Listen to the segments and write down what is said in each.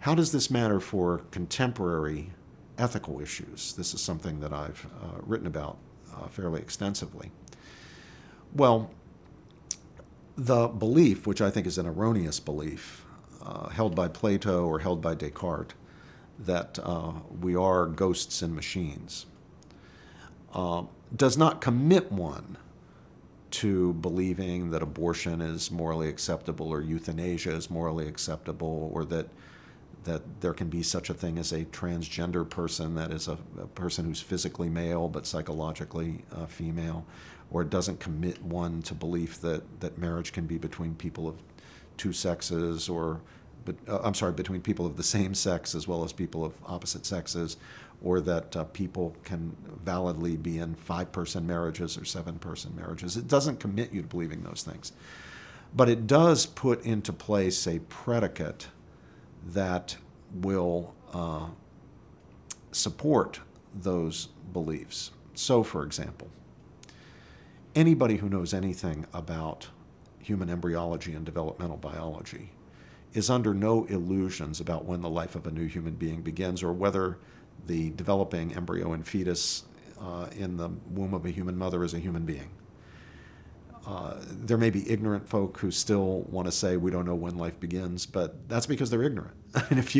How does this matter for contemporary ethical issues? This is something that I've written about fairly extensively. Well, the belief, which I think is an erroneous belief, held by Plato or held by Descartes, that we are ghosts in machines, does not commit one to believing that abortion is morally acceptable or euthanasia is morally acceptable, or that there can be such a thing as a transgender person, that is a person who's physically male but psychologically female, or it doesn't commit one to belief that marriage can be between people of two sexes, or between people of the same sex as well as people of opposite sexes, or that people can validly be in 5-person marriages or 7-person marriages. It doesn't commit you to believing those things. But it does put into place a predicate that will support those beliefs. So, for example, anybody who knows anything about human embryology and developmental biology is under no illusions about when the life of a new human being begins, or whether the developing embryo and fetus in the womb of a human mother is a human being. There may be ignorant folk who still want to say we don't know when life begins, but that's because they're ignorant. I mean, if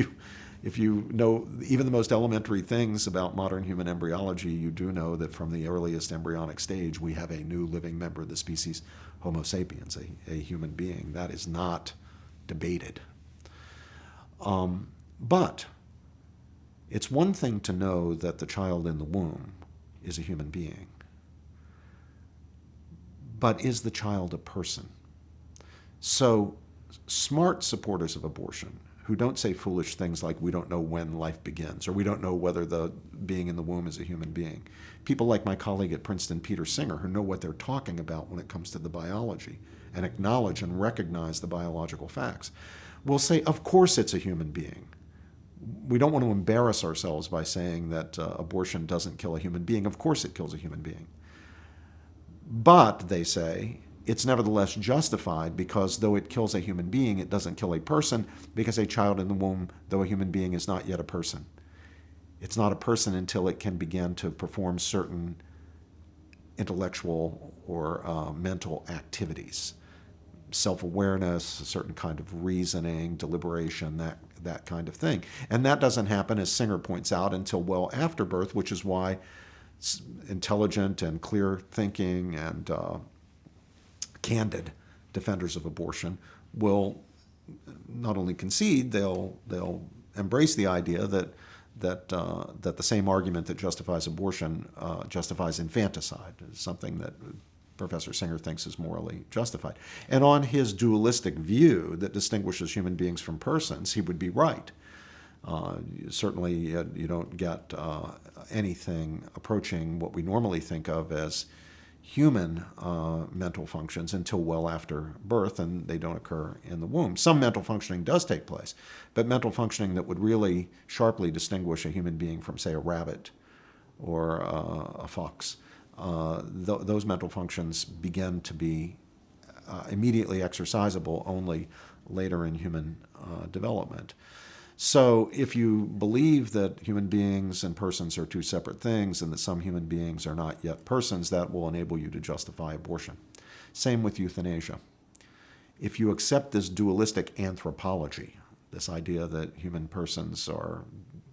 you know even the most elementary things about modern human embryology, you do know that from the earliest embryonic stage, we have a new living member of the species, Homo sapiens, a human being. That is not debated. But it's one thing to know that the child in the womb is a human being. But is the child a person? So smart supporters of abortion, who don't say foolish things like we don't know when life begins, or we don't know whether the being in the womb is a human being, people like my colleague at Princeton, Peter Singer, who know what they're talking about when it comes to the biology and acknowledge and recognize the biological facts, will say, of course it's a human being. We don't want to embarrass ourselves by saying that abortion doesn't kill a human being. Of course it kills a human being. But, they say, it's nevertheless justified because though it kills a human being, it doesn't kill a person, because a child in the womb, though a human being, is not yet a person. It's not a person until it can begin to perform certain intellectual or mental activities. Self-awareness, a certain kind of reasoning, deliberation, that kind of thing. And that doesn't happen, as Singer points out, until well after birth, which is why intelligent and clear thinking and candid defenders of abortion will not only concede, they'll embrace the idea that the same argument that justifies abortion justifies infanticide, something that Professor Singer thinks is morally justified. And on his dualistic view that distinguishes human beings from persons, he would be right. Certainly, you don't get anything approaching what we normally think of as human mental functions until well after birth, and they don't occur in the womb. Some mental functioning does take place, but mental functioning that would really sharply distinguish a human being from, say, a rabbit or a fox, those mental functions begin to be immediately exercisable only later in human development. So if you believe that human beings and persons are two separate things and that some human beings are not yet persons, that will enable you to justify abortion. Same with euthanasia. If you accept this dualistic anthropology, this idea that human persons are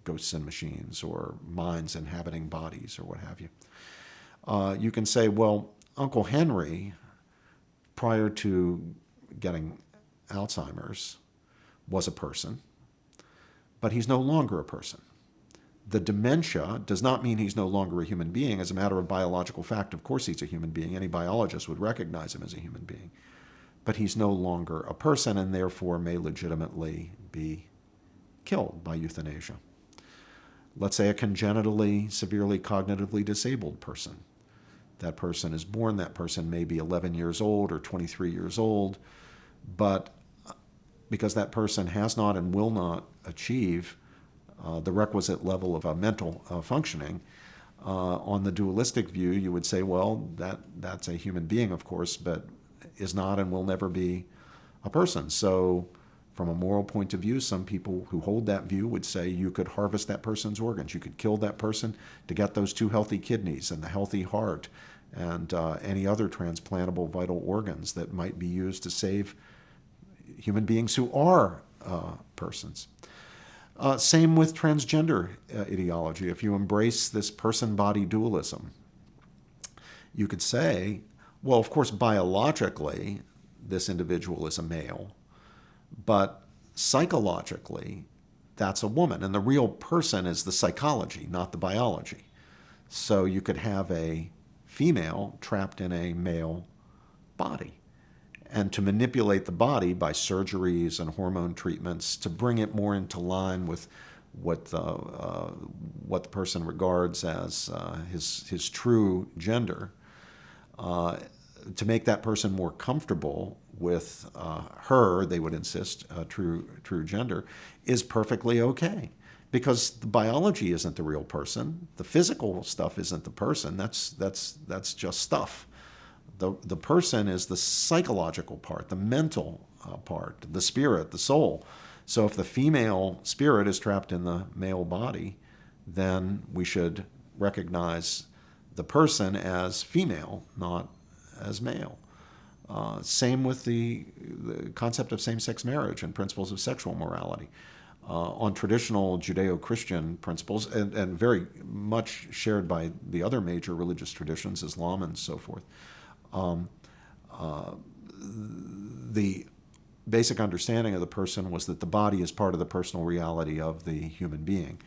ghosts in machines or minds inhabiting bodies or what have you, you can say, well, Uncle Henry, prior to getting Alzheimer's, was a person, but he's no longer a person. The dementia does not mean he's no longer a human being. As a matter of biological fact, of course he's a human being. Any biologist would recognize him as a human being. But he's no longer a person and therefore may legitimately be killed by euthanasia. Let's say a congenitally, severely cognitively disabled person. That person is born, that person may be 11 years old or 23 years old, but because that person has not and will not achieve the requisite level of mental functioning, on the dualistic view, you would say, well, that's a human being, of course, but is not and will never be a person. So From a moral point of view, some people who hold that view would say you could harvest that person's organs. You could kill that person to get those 2 healthy kidneys and the healthy heart and any other transplantable vital organs that might be used to save human beings who are persons. Same with transgender ideology. If you embrace this person-body dualism, you could say, well, of course, biologically, this individual is a male, but psychologically, that's a woman. And the real person is the psychology, not the biology. So you could have a female trapped in a male body. And to manipulate the body by surgeries and hormone treatments to bring it more into line with what the person regards as his true gender, to make that person more comfortable with her, they would insist, true gender, is perfectly okay. Because the biology isn't the real person. The physical stuff isn't the person. That's just stuff. The person is the psychological part, the mental part, the spirit, the soul. So if the female spirit is trapped in the male body, then we should recognize the person as female, not as male. Same with the concept of same-sex marriage and principles of sexual morality. On traditional Judeo-Christian principles, and very much shared by the other major religious traditions, Islam and so forth, the basic understanding of the person was that the body is part of the personal reality of the human being.